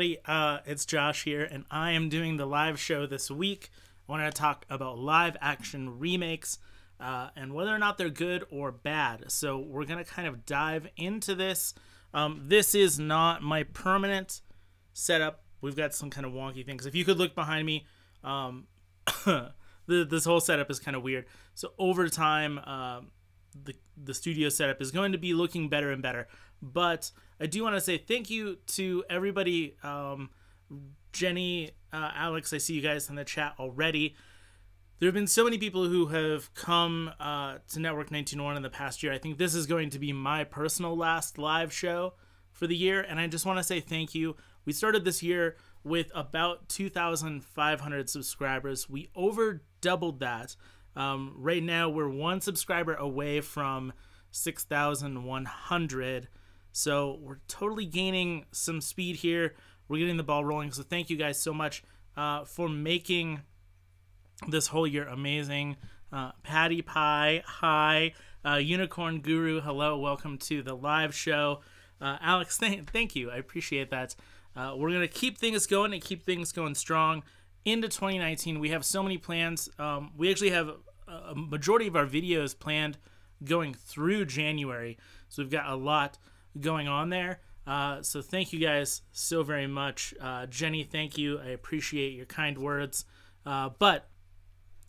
It's Josh here, and I am doing the live show this week. I want to talk about live action remakes and whether or not they're good or bad. So we're going to kind of dive into this. This is not my permanent setup. We've got some kind of wonky things. If you could look behind me, this whole setup is kind of weird. So over time, the studio setup is going to be looking better and better. But I do want to say thank you to everybody. Jenny, Alex, I see you guys in the chat already. There have been so many people who have come to Network 1901 in the past year. I think this is going to be my personal last live show for the year, and I just want to say thank you. We started this year with about 2,500 subscribers. We over doubled that. Right now, we're one subscriber away from 6,100. So we're totally gaining some speed here. We're getting the ball rolling. So thank you guys so much for making this whole year amazing. Patty Pie, hi. Unicorn Guru, hello. Welcome to the live show. Alex, thank you. I appreciate that. We're going to keep things going and keep things going strong into 2019. We have so many plans. We actually have a majority of our videos planned going through January. So we've got a lot going on there. So thank you guys so very much. Jenny, thank you. I appreciate your kind words. But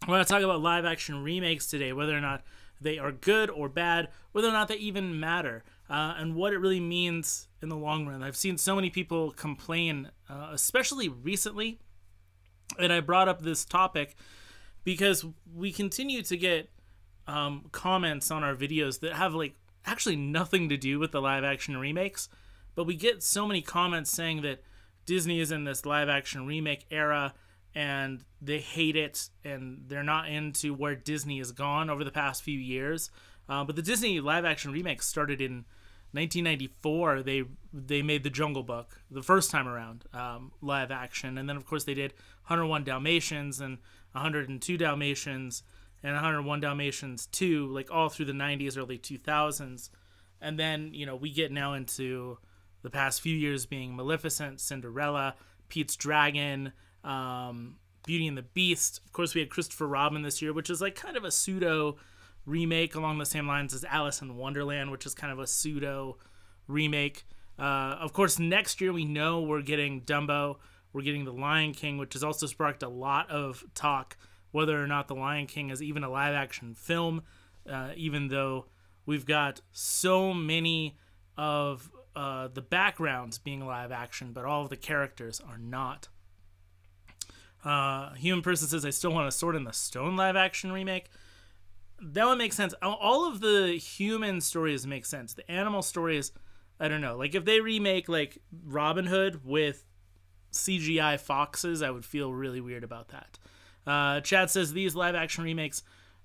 I want to talk about live action remakes today, whether or not they are good or bad, whether or not they even matter, and what it really means in the long run. I've seen so many people complain, especially recently, and I brought up this topic because we continue to get comments on our videos that have actually nothing to do with the live action remakes, but we get so many comments saying that Disney is in this live action remake era and they hate it and they're not into where Disney has gone over the past few years. But the Disney live action remakes started in 1994. They made The Jungle Book the first time around, live action, and then of course they did 101 Dalmatians and 102 Dalmatians and 101 Dalmatians 2, like all through the 90s, early 2000s. And then, we get now into the past few years being Maleficent, Cinderella, Pete's Dragon, Beauty and the Beast. Of course, we had Christopher Robin this year, which is like kind of a pseudo remake along the same lines as Alice in Wonderland, which is kind of a pseudo remake. Of course, next year we know we're getting Dumbo. We're getting The Lion King, which has also sparked a lot of talk whether or not The Lion King is even a live-action film, even though we've got so many of the backgrounds being live-action, but all of the characters are not. Human Person says, I still want a Sword in the Stone live-action remake. That would make sense. All of the human stories make sense. The animal stories, I don't know. Like, if they remake, Robin Hood with CGI foxes, I would feel really weird about that. Chad says these live action remakes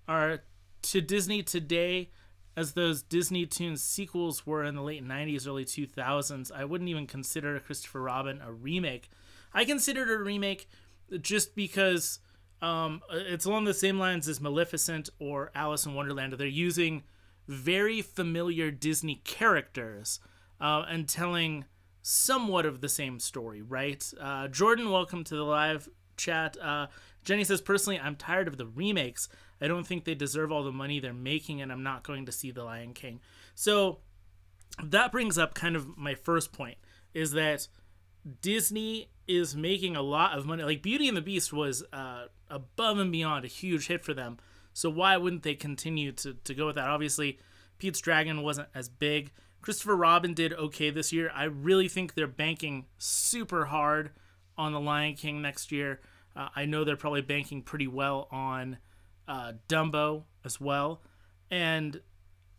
are to Disney today as those Disney Toons sequels were in the late 90s, early 2000s. I wouldn't even consider Christopher Robin a remake. I consider it a remake just because it's along the same lines as Maleficent or Alice in Wonderland. They're using very familiar Disney characters and telling somewhat of the same story, right? Jordan, welcome to the live chat. Jenny says, personally, I'm tired of the remakes. I don't think they deserve all the money they're making, and I'm not going to see The Lion King. So that brings up kind of my first point, is that Disney is making a lot of money. Like, Beauty and the Beast was above and beyond a huge hit for them. So why wouldn't they continue to go with that? Obviously, Pete's Dragon wasn't as big. Christopher Robin did okay this year. I really think they're banking super hard on The Lion King next year. I know they're probably banking pretty well on Dumbo as well. And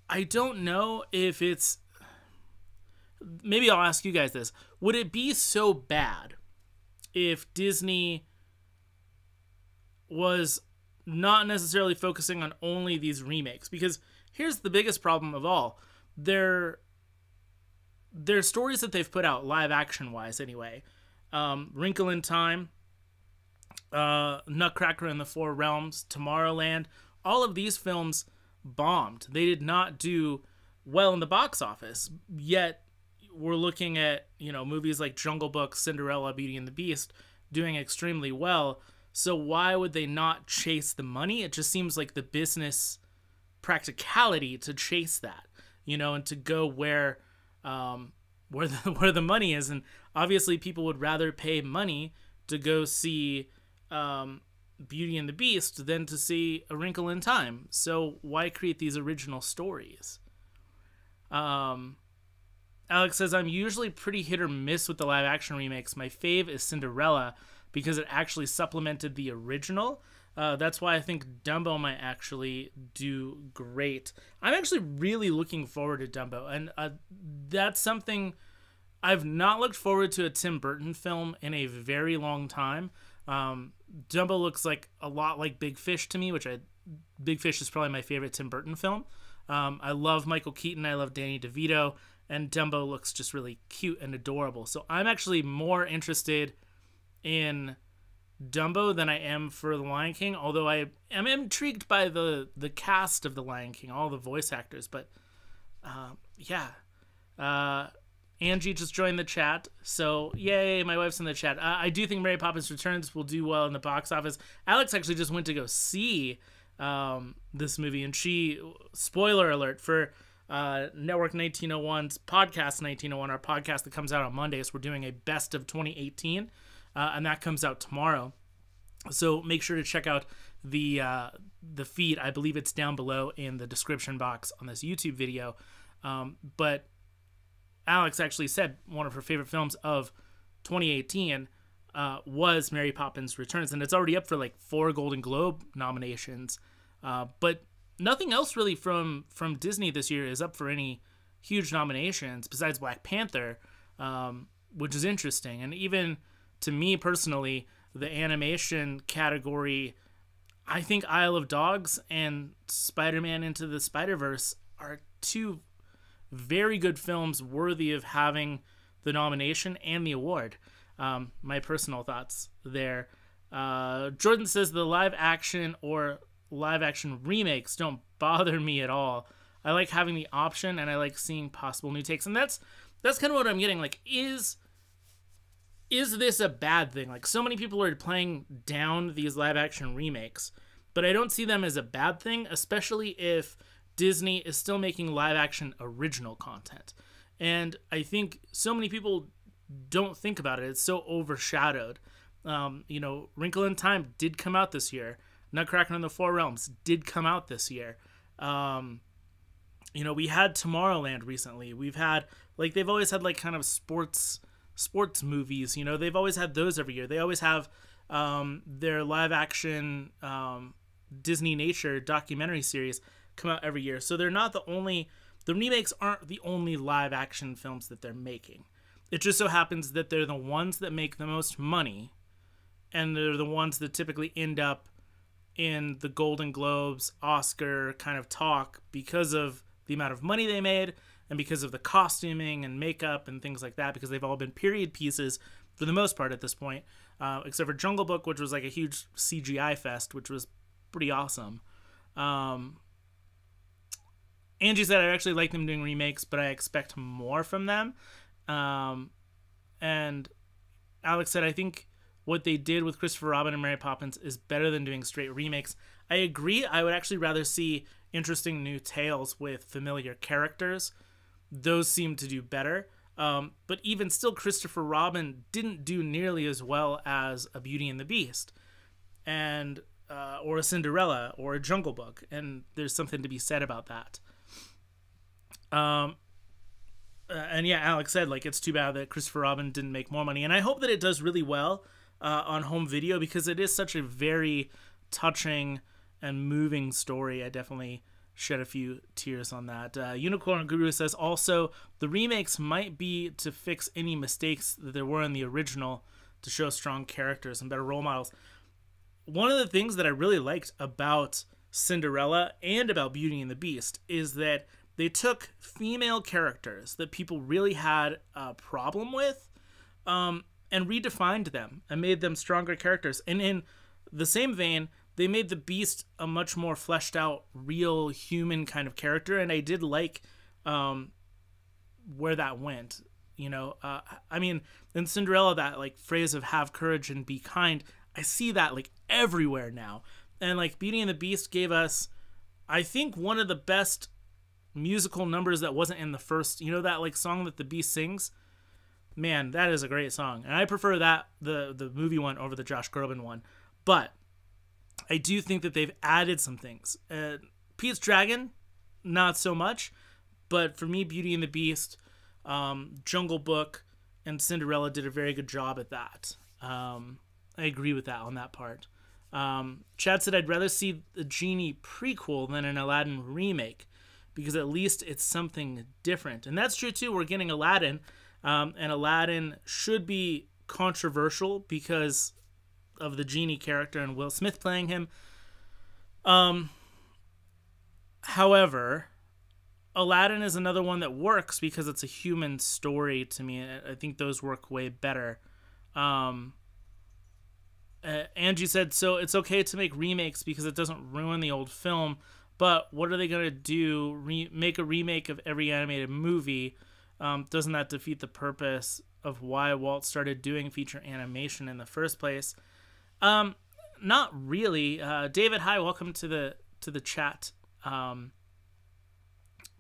I don't know if it's... Maybe I'll ask you guys this. Would it be so bad if Disney was not necessarily focusing on only these remakes? Because here's the biggest problem of all. Their stories that they've put out, live action wise anyway, Wrinkle in Time, Nutcracker in the Four Realms, Tomorrowland, all of these films bombed. They did not do well in the box office, yet we're looking at, movies like Jungle Book, Cinderella, Beauty and the Beast doing extremely well. So why would they not chase the money? It just seems like the business practicality to chase that, and to go where the money is. And obviously people would rather pay money to go see Beauty and the Beast than to see A Wrinkle in Time. So why create these original stories? Alex says, I'm usually pretty hit or miss with the live action remakes. My fave is Cinderella because it actually supplemented the original. That's why I think Dumbo might actually do great. I'm actually really looking forward to Dumbo. And that's something I've not looked forward to a Tim Burton film in a very long time. Dumbo looks like a lot like Big Fish to me, Big Fish is probably my favorite Tim Burton film. I love Michael Keaton. I love Danny DeVito. And Dumbo looks just really cute and adorable. So I'm actually more interested in Dumbo than I am for The Lion King, although I am intrigued by the cast of The Lion King, all the voice actors. But yeah. Angie just joined the chat, so yay, my wife's in the chat. I do think Mary Poppins Returns will do well in the box office. Alex actually just went to go see this movie, and she, spoiler alert, for Network 1901's Podcast 1901, our podcast that comes out on Mondays, we're doing a best of 2018, and that comes out tomorrow. So make sure to check out the feed. I believe it's down below in the description box on this YouTube video. But Alex actually said one of her favorite films of 2018 was Mary Poppins Returns, and it's already up for like 4 Golden Globe nominations. But nothing else really from Disney this year is up for any huge nominations besides Black Panther, which is interesting. And even to me personally, the animation category, I think Isle of Dogs and Spider-Man Into the Spider-Verse are 2 very good films worthy of having the nomination and the award. My personal thoughts there. Jordan says the live action or live action remakes don't bother me at all. I like having the option and I like seeing possible new takes. And that's kind of what I'm getting. Like, is this a bad thing? Like, so many people are playing down these live action remakes, but I don't see them as a bad thing, especially if Disney is still making live action original content. And I think so many people don't think about it. It's so overshadowed. Wrinkle in Time did come out this year. Nutcracker in the Four Realms did come out this year. We had Tomorrowland recently. We've had, like, they've always had like kind of sports movies. They've always had those every year. They always have their live action Disney Nature documentary series come out every year. So they're not the remakes aren't the only live action films that they're making. It just so happens that they're the ones that make the most money, and they're the ones that typically end up in the Golden Globes, Oscar kind of talk because of the amount of money they made and because of the costuming and makeup and things like that, because they've all been period pieces for the most part at this point, except for Jungle Book, which was like a huge CGI fest, which was pretty awesome. Angie said, I actually like them doing remakes, but I expect more from them. And Alex said, I think what they did with Christopher Robin and Mary Poppins is better than doing straight remakes. I agree. I would actually rather see interesting new tales with familiar characters. Those seem to do better. But even still, Christopher Robin didn't do nearly as well as a Beauty and the Beast, and or a Cinderella or a Jungle Book. And there's something to be said about that. And yeah, Alex said, like, it's too bad that Christopher Robin didn't make more money. And I hope that it does really well on home video, because it is such a very touching and moving story. I definitely shed a few tears on that. Unicorn Guru says, also, the remakes might be to fix any mistakes that there were in the original to show strong characters and better role models. One of the things that I really liked about Cinderella and about Beauty and the Beast is that they took female characters that people really had a problem with, and redefined them and made them stronger characters. And in the same vein, they made the Beast a much more fleshed out, real human kind of character. And I did like where that went. You know, I mean, in Cinderella, that like phrase of "have courage and be kind," I see that like everywhere now. And like Beauty and the Beast gave us, I think, one of the best musical numbers that wasn't in the first. You know that like song that the Beast sings. Man, that is a great song, and I prefer that the movie one over the Josh Groban one. But I do think that they've added some things. Pete's Dragon, not so much, but for me, Beauty and the Beast, Jungle Book, and Cinderella did a very good job at that. I agree with that on that part. Chad said, I'd rather see the Genie prequel than an Aladdin remake, because at least it's something different. And that's true too. We're getting Aladdin, and Aladdin should be controversial because of the Genie character and Will Smith playing him. However, Aladdin is another one that works because it's a human story to me. I think those work way better. Angie said, so it's okay to make remakes because it doesn't ruin the old film, but what are they going to do? Make a remake of every animated movie? Doesn't that defeat the purpose of why Walt started doing feature animation in the first place? Not really. David, hi, welcome to the chat.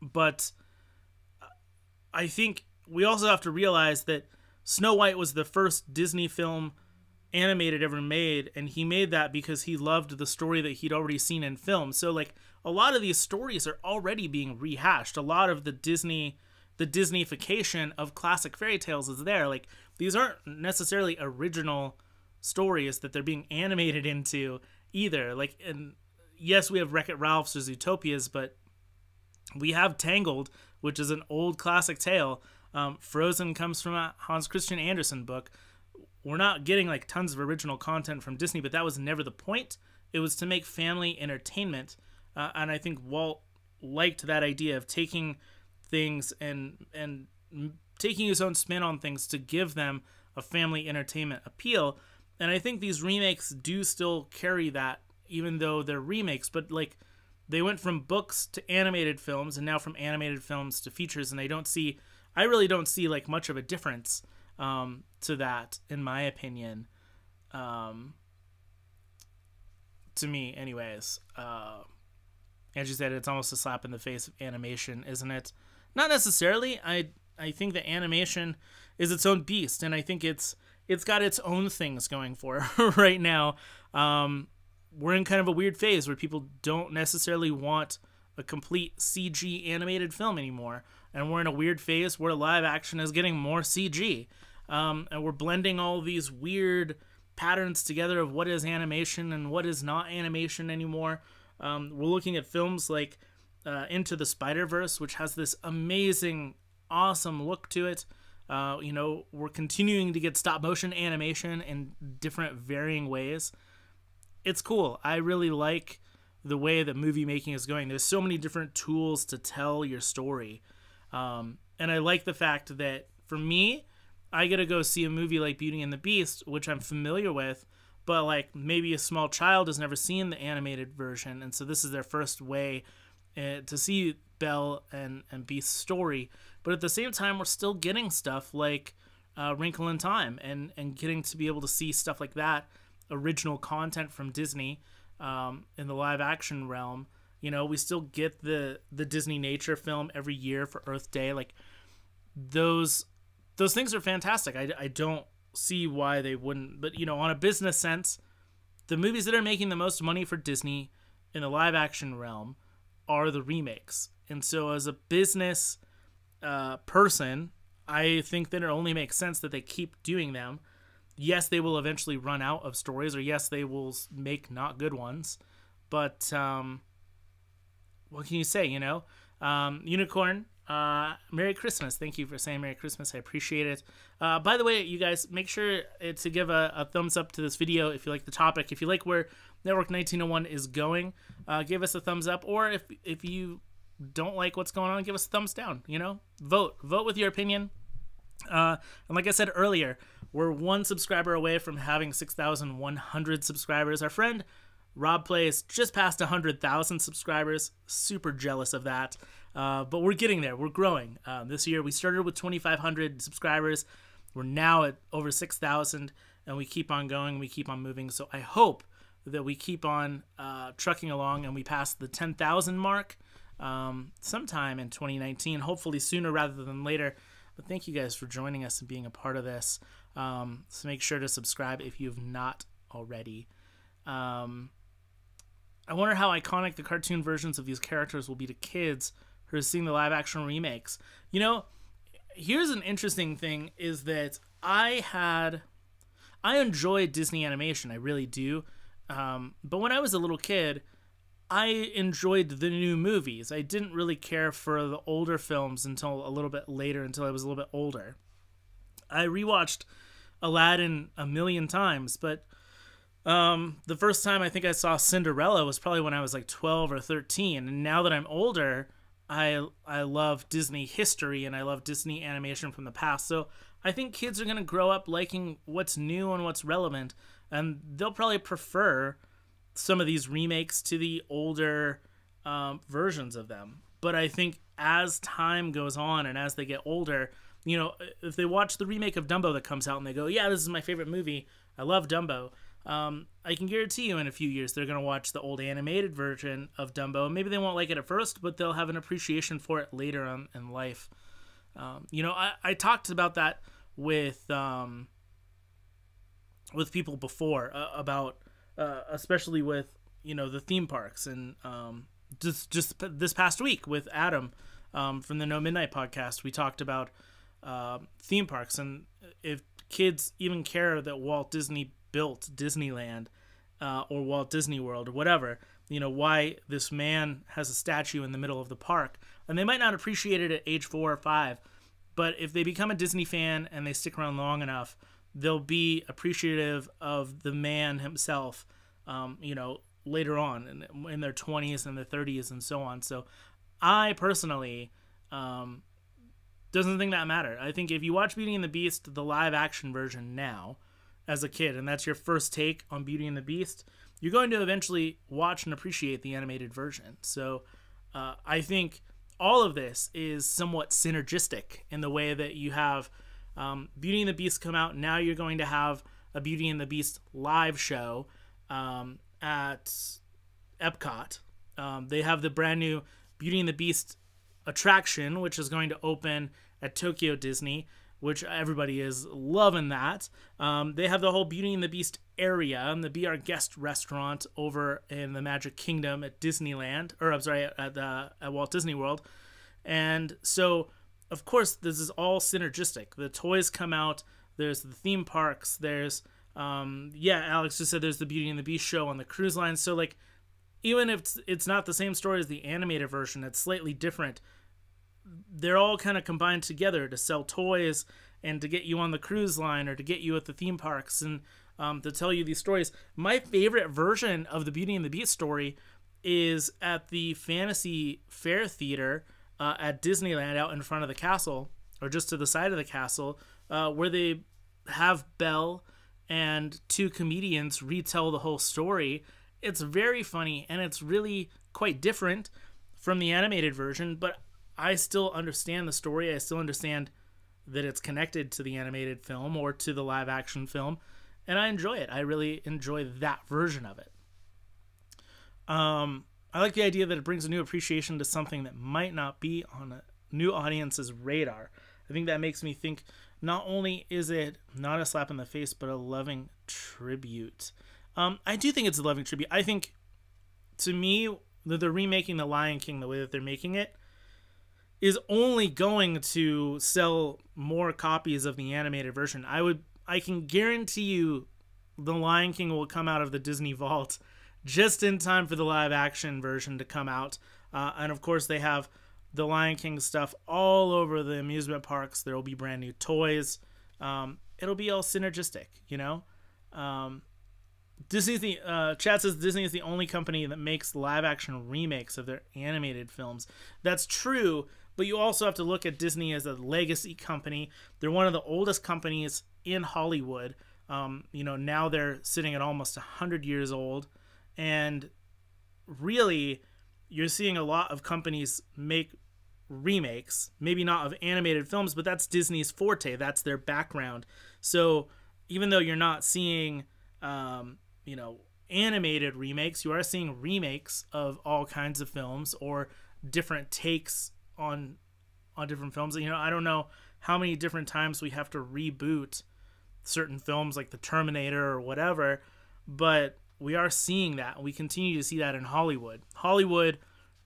But I think we also have to realize that Snow White was the first Disney film animated ever made, and he made that because he loved the story that he'd already seen in film. So like a lot of these stories are already being rehashed. A lot of the Disneyfication of classic fairy tales is there. Like these aren't necessarily original stories that they're being animated into either. Like, and yes, we have Wreck-It Ralph's or Zootopia's, but we have Tangled, which is an old classic tale. Frozen comes from a Hans Christian Andersen book. We're not getting like tons of original content from Disney, but that was never the point. It was to make family entertainment. And I think Walt liked that idea of taking things and taking his own spin on things to give them a family entertainment appeal. And I think these remakes do still carry that, even though they're remakes. But like they went from books to animated films, and now from animated films to features, and I really don't see like much of a difference to that, in my opinion. To me, anyways. Angie said it's almost a slap in the face of animation, isn't it? Not necessarily. I think that animation is its own beast, and I think it's got its own things going for it right now. We're in kind of a weird phase where people don't necessarily want a complete CG animated film anymore, and we're in a weird phase where live action is getting more CG, and we're blending all these weird patterns together of what is animation and what is not animation anymore. We're looking at films like Into the Spider-Verse, which has this amazing, awesome look to it. We're continuing to get stop motion animation in different varying ways. It's cool. I really like the way that movie making is going. There's so many different tools to tell your story. And I like the fact that for me, I get to go see a movie like Beauty and the Beast, which I'm familiar with, but like maybe a small child has never seen the animated version, and so this is their first way to see Belle and Beast's story. But at the same time, we're still getting stuff like Wrinkle in Time, and getting to be able to see stuff like that, original content from Disney in the live action realm. You know, we still get the Disney nature film every year for Earth Day. Like those things are fantastic. I don't see why they wouldn't. But, you know, on a business sense, the movies that are making the most money for Disney in the live action realm are the remakes. And so as a business person, I think that it only makes sense that they keep doing them. Yes, they will eventually run out of stories, or yes, they will make not good ones. But what can you say, you know? Unicorn, Merry Christmas. Thank you for saying Merry Christmas. I appreciate it. By the way, you guys, make sure to give a thumbs up to this video if you like the topic. If you like where Network 1901 is going, give us a thumbs up. Or if you don't like what's going on, give us a thumbs down. You know, vote with your opinion. And like I said earlier, we're one subscriber away from having 6,100 subscribers. Our friend Rob Plays just passed 100,000 subscribers. Super jealous of that. But we're getting there. We're growing. This year we started with 2,500 subscribers. We're now at over 6,000, and we keep on going. We keep on moving. So I hope that we keep on trucking along and we pass the 10,000 mark sometime in 2019, hopefully sooner rather than later. But thank you guys for joining us and being a part of this. So make sure to subscribe if you've not already. I wonder how iconic the cartoon versions of these characters will be to kids who are seeing the live action remakes. You know, here's an interesting thing is that I enjoy Disney animation. I really do. But when I was a little kid, I enjoyed the new movies. I didn't really care for the older films until a little bit later, until I was a little bit older. I rewatched Aladdin a million times, but the first time I think I saw Cinderella was probably when I was like 12 or 13. And now that I'm older, I love Disney history and I love Disney animation from the past. So I think kids are going to grow up liking what's new and what's relevant, and they'll probably prefer some of these remakes to the older versions of them. But I think as time goes on and as they get older, you know, if they watch the remake of Dumbo that comes out and they go, yeah, this is my favorite movie, I love Dumbo, I can guarantee you in a few years they're going to watch the old animated version of Dumbo. Maybe they won't like it at first, but they'll have an appreciation for it later on in life. You know, I talked about that with people before about especially with, you know, the theme parks, and just this past week with Adam from the No Midnight podcast, we talked about theme parks, and if kids even care that Walt Disney built Disneyland or Walt Disney World or whatever, you know, why this man has a statue in the middle of the park, and they might not appreciate it at age 4 or 5, but if they become a Disney fan and they stick around long enough, they'll be appreciative of the man himself, you know, later on in their 20s and their 30s and so on. So I personally doesn't think that matter. I think if you watch Beauty and the Beast, the live action version now as a kid, and that's your first take on Beauty and the Beast, you're going to eventually watch and appreciate the animated version. So I think all of this is somewhat synergistic in the way that you have Beauty and the Beast come out. Now you're going to have a Beauty and the Beast live show at Epcot. They have the brand new Beauty and the Beast attraction, which is going to open at Tokyo Disney, which everybody is loving that. They have the whole Beauty and the Beast area and the Be Our Guest restaurant over in the Magic Kingdom at Disneyland, or I'm sorry, at Walt Disney World. And so, of course, this is all synergistic. The toys come out, there's the theme parks, there's, yeah, Alex just said there's the Beauty and the Beast show on the cruise line. So, like, even if it's not the same story as the animated version, it's slightly different, they're all kind of combined together to sell toys and to get you on the cruise line or to get you at the theme parks and to tell you these stories. My favorite version of the Beauty and the Beast story is at the Fantasy Fair Theater at Disneyland out in front of the castle, or just to the side of the castle, where they have Belle and 2 comedians retell the whole story. It's very funny, and it's really quite different from the animated version, but I still understand the story. I still understand that it's connected to the animated film or to the live action film, and I enjoy it. I really enjoy that version of it. I like the idea that it brings a new appreciation to something that might not be on a new audience's radar. I think that makes me think not only is it not a slap in the face, but a loving tribute. I do think it's a loving tribute. I think, to me, that they're remaking The Lion King the way that they're making it is only going to sell more copies of the animated version. I can guarantee you The Lion King will come out of the Disney vault just in time for the live action version to come out. And of course they have the Lion King stuff all over the amusement parks. There will be brand new toys. It'll be all synergistic, you know? Chat says Disney is the only company that makes live action remakes of their animated films. That's true, but you also have to look at Disney as a legacy company. They're one of the oldest companies in Hollywood. You know, now they're sitting at almost 100 years old, and really you're seeing a lot of companies make remakes, maybe not of animated films, but that's Disney's forte. That's their background. So even though you're not seeing, you know, animated remakes, you are seeing remakes of all kinds of films or different takes on different films. You know, I don't know how many different times we have to reboot certain films like the Terminator or whatever, but we are seeing that. We continue to see that in Hollywood. Hollywood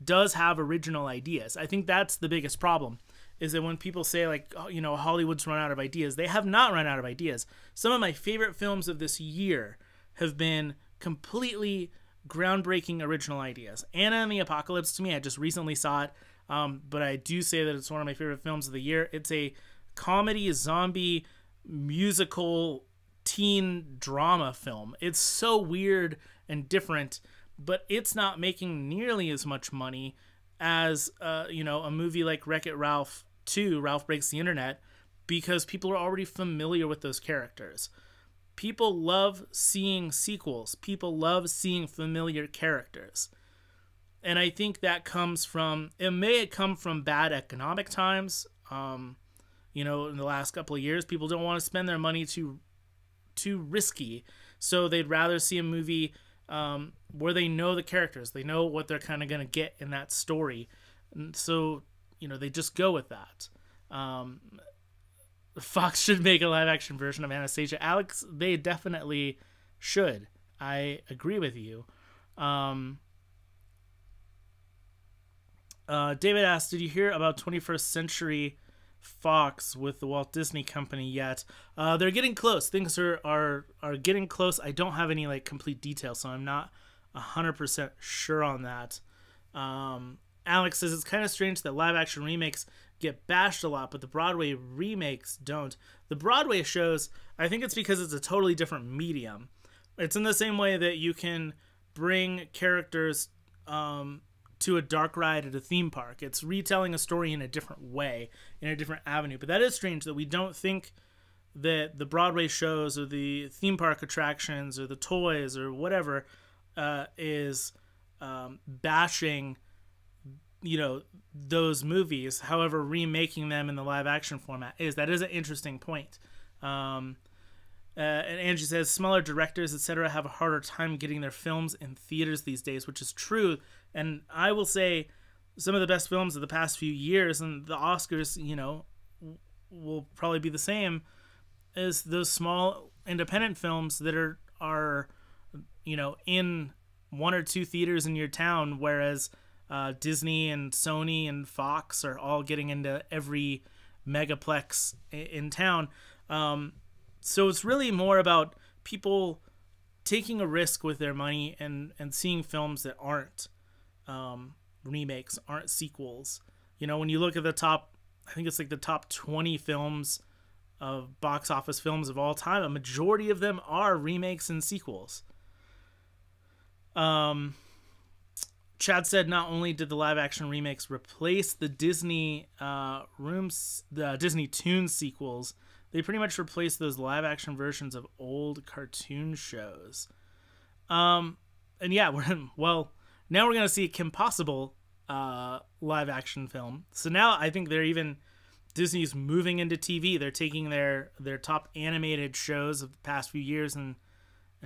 does have original ideas. I think that's the biggest problem, is that when people say, like, oh, you know, Hollywood's run out of ideas, they have not run out of ideas. Some of my favorite films of this year have been completely groundbreaking original ideas. Anna and the Apocalypse, to me, I just recently saw it, but I do say that it's one of my favorite films of the year. It's a comedy, zombie, musical, teen drama film. It's so weird and different, but it's not making nearly as much money as you know, a movie like Wreck-It Ralph 2, Ralph Breaks the Internet, because people are already familiar with those characters. People love seeing sequels. People love seeing familiar characters. And I think that comes from, it may come from bad economic times. You know, in the last couple of years, people don't want to spend their money too risky. So they'd rather see a movie where they know the characters. They know what they're kind of going to get in that story. And so, you know, they just go with that. Fox should make a live-action version of Anastasia. Alex, they definitely should. I agree with you. David asked, did you hear about 21st Century Fox with the Walt Disney Company yet? They're getting close. Things are getting close. I don't have any like complete details, so I'm not 100% sure on that. Alex says it's kind of strange that live action remakes get bashed a lot, but the Broadway remakes don't. The Broadway shows, I think it's because it's a totally different medium. It's in the same way that you can bring characters to a dark ride at a theme park. It's retelling a story in a different way, in a different avenue. But that is strange that we don't think that the Broadway shows or the theme park attractions or the toys or whatever is bashing, you know, those movies. However, remaking them in the live action format is. That is an interesting point. And Angie says smaller directors, etc., have a harder time getting their films in theaters these days, which is true. And I will say some of the best films of the past few years, and the Oscars, you know, will probably be the same, as those small independent films that are you know, in one or two theaters in your town, whereas Disney and Sony and Fox are all getting into every megaplex in town. So it's really more about people taking a risk with their money and seeing films that aren't remakes, aren't sequels. You know, when you look at the top, I think it's like the top 20 films of box office films of all time, a majority of them are remakes and sequels. Chad said not only did the live action remakes replace the Disney the Disney Toons sequels, they pretty much replaced those live action versions of old cartoon shows. And yeah, now we're going to see a Kim Possible live action film. So now I think Disney's moving into TV. They're taking their top animated shows of the past few years and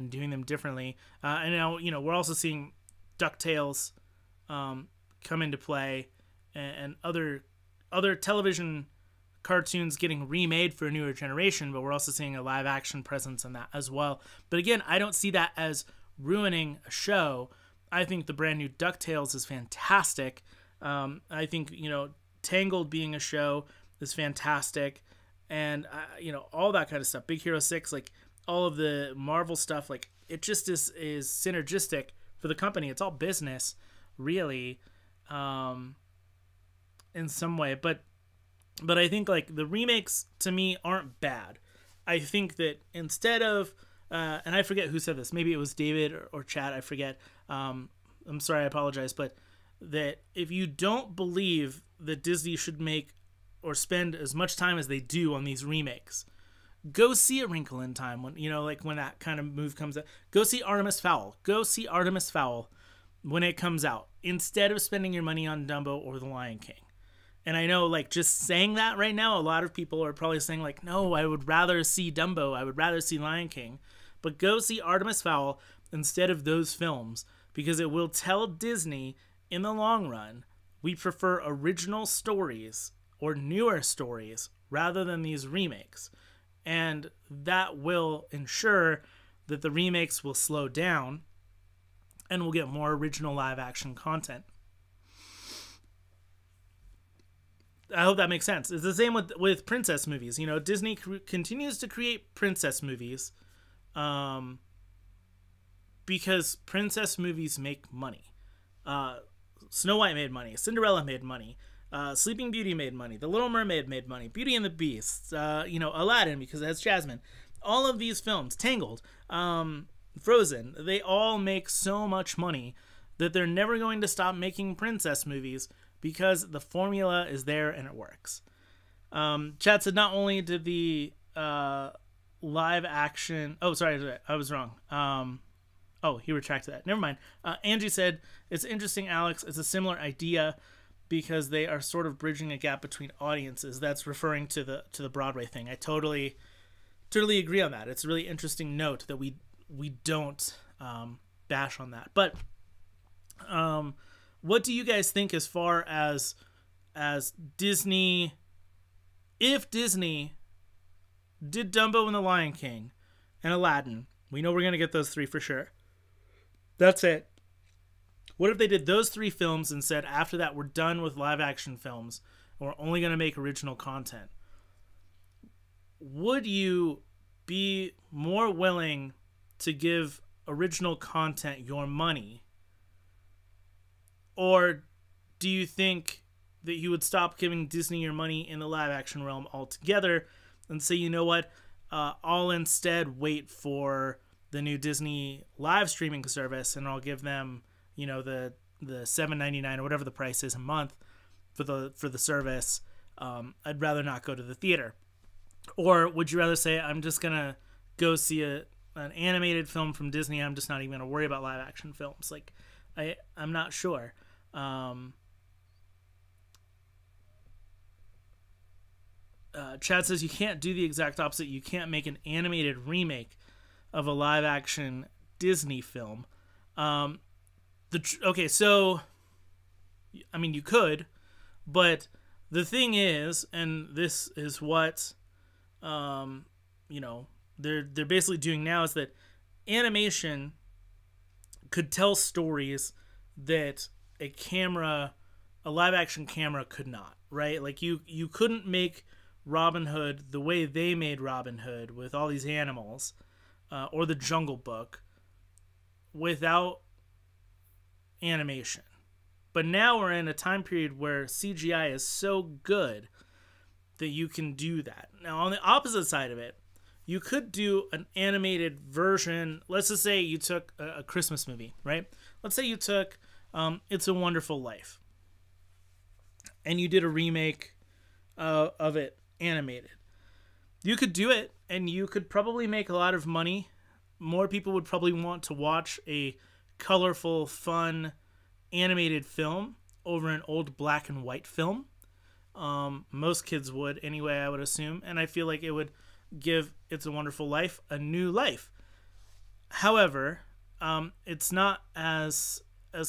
doing them differently. And now, you know, we're also seeing DuckTales come into play, and other television cartoons getting remade for a newer generation, but we're also seeing a live action presence in that as well. But again, I don't see that as ruining a show. I think the brand new DuckTales is fantastic. I think, you know, Tangled being a show is fantastic, and you know, all that kind of stuff. Big Hero 6, like all of the Marvel stuff, like it just is synergistic for the company. It's all business, really, in some way. But I think like the remakes to me aren't bad. I think that instead of and I forget who said this, maybe it was David or Chad, I forget. I'm sorry, I apologize, but that if you don't believe that Disney should make or spend as much time as they do on these remakes, go see A Wrinkle in Time when, you know, like when that kind of move comes out. Go see Artemis Fowl. Go see Artemis Fowl when it comes out, instead of spending your money on Dumbo or The Lion King. And I know, like, just saying that right now, a lot of people are probably saying, like, no, I would rather see Dumbo. I would rather see Lion King. But go see Artemis Fowl instead of those films, because it will tell Disney in the long run, we prefer original stories or newer stories rather than these remakes. And that will ensure that the remakes will slow down and we'll get more original live action content. I hope that makes sense. It's the same with princess movies. You know, Disney continues to create princess movies because princess movies make money. Snow White made money. Cinderella made money. Sleeping Beauty made money. The Little Mermaid made money. Beauty and the Beast. Aladdin, because it has Jasmine. All of these films, Tangled, Frozen, they all make so much money that they're never going to stop making princess movies because the formula is there and it works. Chad said not only did the live action... Oh, sorry, I was wrong. He retracted that. Never mind. Angie said, it's interesting, Alex. It's a similar idea because they are sort of bridging a gap between audiences. That's referring to the Broadway thing. I totally agree on that. It's a really interesting note that we don't bash on that. But what do you guys think as far as Disney? If Disney did Dumbo and the Lion King and Aladdin, we know we're going to get those three for sure. That's it. What if they did those three films and said, after that, we're done with live action films and we're only going to make original content? Would you be more willing to give original content your money? Or do you think that you would stop giving Disney your money in the live action realm altogether and say, you know what, I'll instead wait for the new Disney live streaming service and I'll give them, the $7.99 or whatever the price is a month for the service. I'd rather not go to the theater. Or would you rather say, I'm just gonna go see an animated film from Disney, I'm just not even gonna worry about live action films? Like, I'm not sure. Chad says you can't do the exact opposite. You can't make an animated remake of a live action Disney film. Okay, so I mean, you could, but the thing is, and this is what they're basically doing now, is that animation could tell stories that a live action camera could not, right? Like you couldn't make Robin Hood the way they made Robin Hood with all these animals, or the Jungle Book, without animation. But now we're in a time period where CGI is so good that you can do that. Now, on the opposite side of it, you could do an animated version. Let's just say you took a Christmas movie, right? Let's say you took It's a Wonderful Life, and you did a remake of it animated. You could do it, and you could probably make a lot of money. More people would probably want to watch a colorful, fun, animated film over an old black and white film. Most kids would anyway, I would assume, and I feel like it would give It's a Wonderful Life a new life. However, it's not as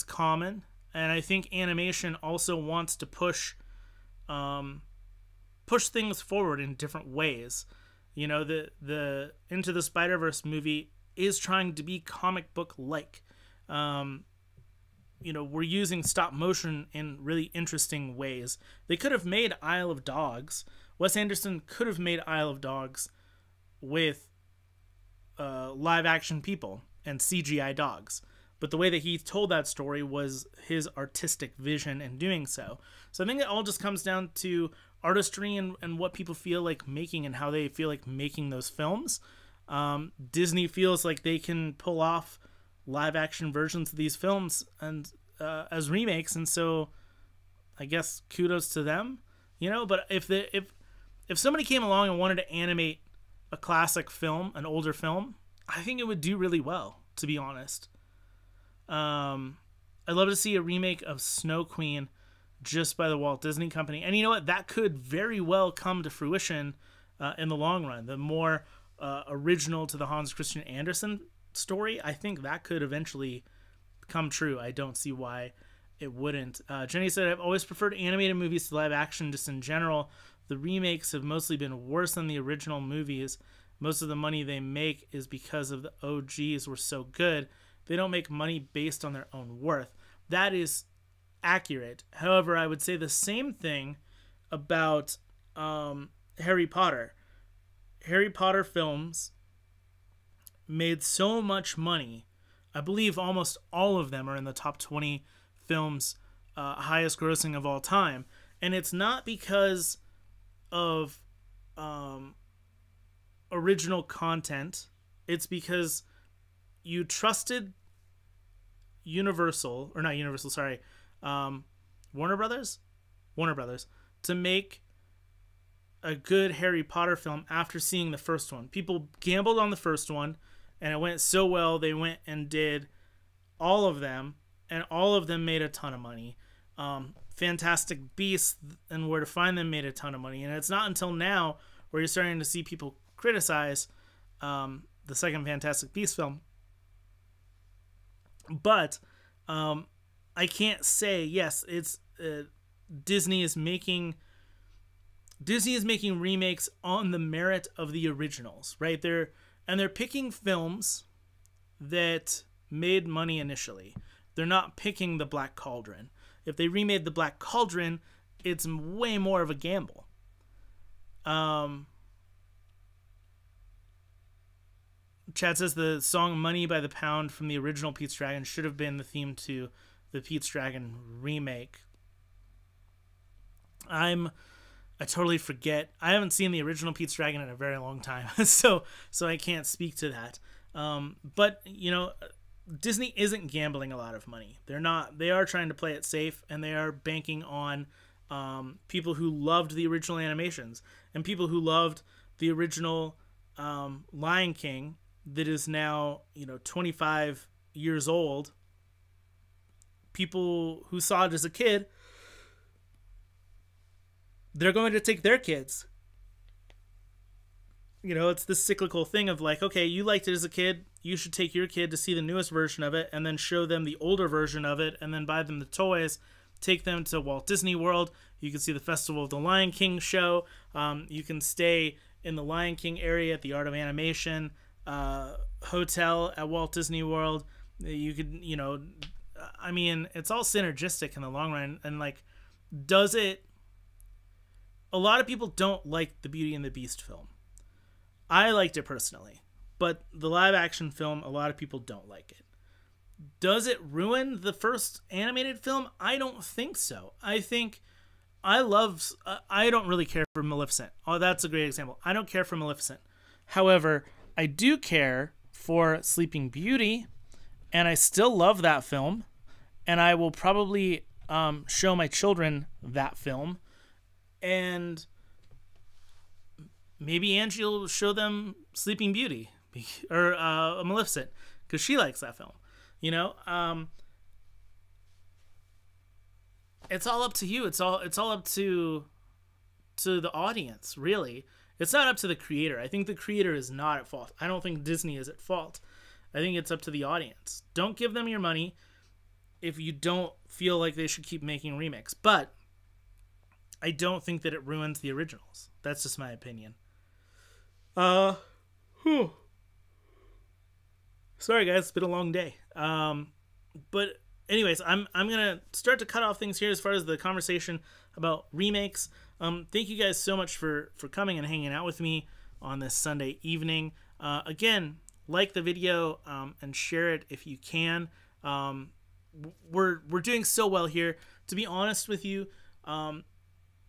common, and I think animation also wants to push things forward in different ways. The Into the Spider-Verse movie is trying to be comic book like. We're using stop motion in really interesting ways. They could have made Isle of Dogs. Wes Anderson could have made Isle of Dogs with live action people and CGI dogs. But the way that he told that story was his artistic vision in doing so. So I think it all just comes down to artistry and what people feel like making and how they feel like making those films. Disney feels like they can pull off live action versions of these films and as remakes, and so I guess kudos to them. But if somebody came along and wanted to animate a classic film, an older film, I think it would do really well, to be honest. I'd love to see a remake of Snow Queen just by the Walt Disney Company. And you know what? That could very well come to fruition in the long run. The more original to the Hans Christian Andersen story, I think that could eventually come true. I don't see why it wouldn't. Jenny said, I've always preferred animated movies to live action just in general. The remakes have mostly been worse than the original movies. Most of the money they make is because of the OGs were so good. They don't make money based on their own worth. That is accurate. However, I would say the same thing about Harry Potter. Harry Potter films made so much money. I believe almost all of them are in the top 20 films highest grossing of all time. And it's not because of original content. It's because you trusted Warner Brothers to make a good Harry Potter film after seeing the first one. People gambled on the first one, and it went so well, they went and did all of them, and all of them made a ton of money. Fantastic Beasts and Where to Find Them made a ton of money, and it's not until now where you're starting to see people criticize the second Fantastic Beasts film. But I can't say, yes, it's Disney is making remakes on the merit of the originals, right? They're picking films that made money initially. They're not picking The Black Cauldron. If they remade The Black Cauldron, it's way more of a gamble. Chad says the song Money by the Pound from the original Pete's Dragon should have been the theme to the Pete's Dragon remake. I totally forget. I haven't seen the original Pete's Dragon in a very long time, so I can't speak to that. But, you know, Disney isn't gambling a lot of money. They're not. They are trying to play it safe, and they are banking on people who loved the original animations and people who loved the original Lion King that is now, 25 years old. People who saw it as a kid, they're going to take their kids. It's this cyclical thing of like, okay, you liked it as a kid, you should take your kid to see the newest version of it and then show them the older version of it and then buy them the toys, take them to Walt Disney World. You can see the Festival of the Lion King show. You can stay in the Lion King area at the Art of Animation hotel at Walt Disney World. You could, I mean, it's all synergistic in the long run. And like, a lot of people don't like the Beauty and the Beast film. I liked it personally, but the live action film, a lot of people don't like it. Does it ruin the first animated film? I don't think so. I don't really care for Maleficent. Oh, that's a great example. I don't care for Maleficent. However, I do care for Sleeping Beauty, and I still love that film, and I will probably show my children that film, and maybe Angie will show them Sleeping Beauty or Maleficent because she likes that film. It's all up to you. It's all up to the audience, really. It's not up to the creator. I think the creator is not at fault. I don't think Disney is at fault. I think it's up to the audience. Don't give them your money if you don't feel like they should keep making remakes. But I don't think that it ruins the originals. That's just my opinion. Sorry guys, it's been a long day. But anyways, I'm gonna start to cut off things here as far as the conversation about remakes. Thank you guys so much for coming and hanging out with me on this Sunday evening. Again, like the video and share it if you can. We're doing so well here. To be honest with you,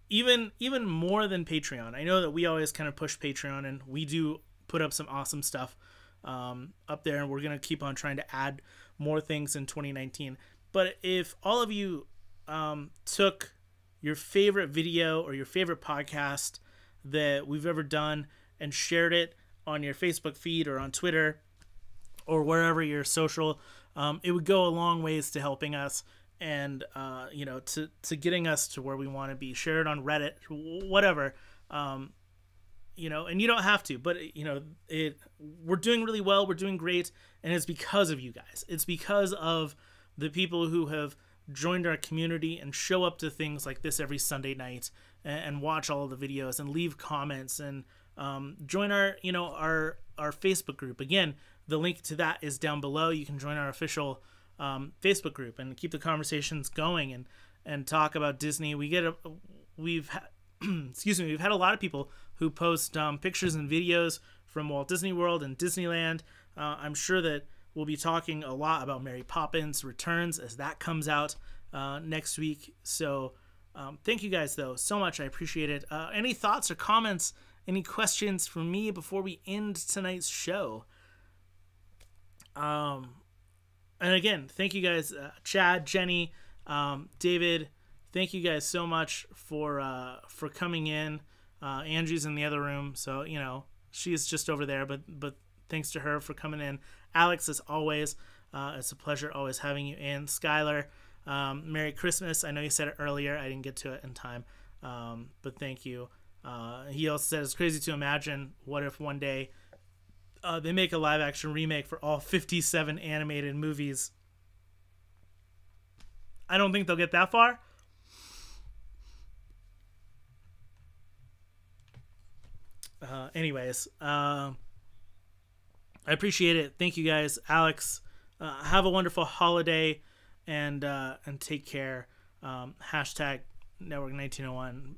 even more than Patreon. I know that we always kind of push Patreon, and we do put up some awesome stuff up there, and we're gonna keep on trying to add more things in 2019. But if all of you took your favorite video or your favorite podcast that we've ever done and shared it on your Facebook feed or on Twitter or wherever you're social, it would go a long ways to helping us and you know, to getting us to where we want to be. Share it on Reddit, whatever. You know, and you don't have to, but you know, we're doing really well, we're doing great, and it's because of you guys. It's because of the people who have joined our community and show up to things like this every Sunday night, and watch all of the videos and leave comments, and join our, you know, our Facebook group. Again, the link to that is down below. You can join our official Facebook group and keep the conversations going, and talk about Disney. We've excuse me, we've had a lot of people who post pictures and videos from Walt Disney World and Disneyland. I'm sure that we'll be talking a lot about Mary Poppins Returns as that comes out next week. So thank you guys, though, so much. I appreciate it. Any thoughts or comments, any questions for me before we end tonight's show? And again, thank you guys, Chad, Jenny, David. Thank you guys so much for coming in. Angie's in the other room, so you know she's just over there. But thanks to her for coming in. Alex, as always, it's a pleasure always having you in. Skylar, Merry Christmas. I know you said it earlier. I didn't get to it in time, but thank you. He also said it's crazy to imagine what if one day they make a live action remake for all 57 animated movies. I don't think they'll get that far. Anyways, I appreciate it. Thank you guys. Alex, have a wonderful holiday, and take care. Hashtag Network 1901.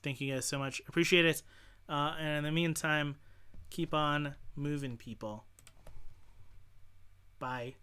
Thank you guys so much. Appreciate it. And in the meantime, keep on moving, people. Bye.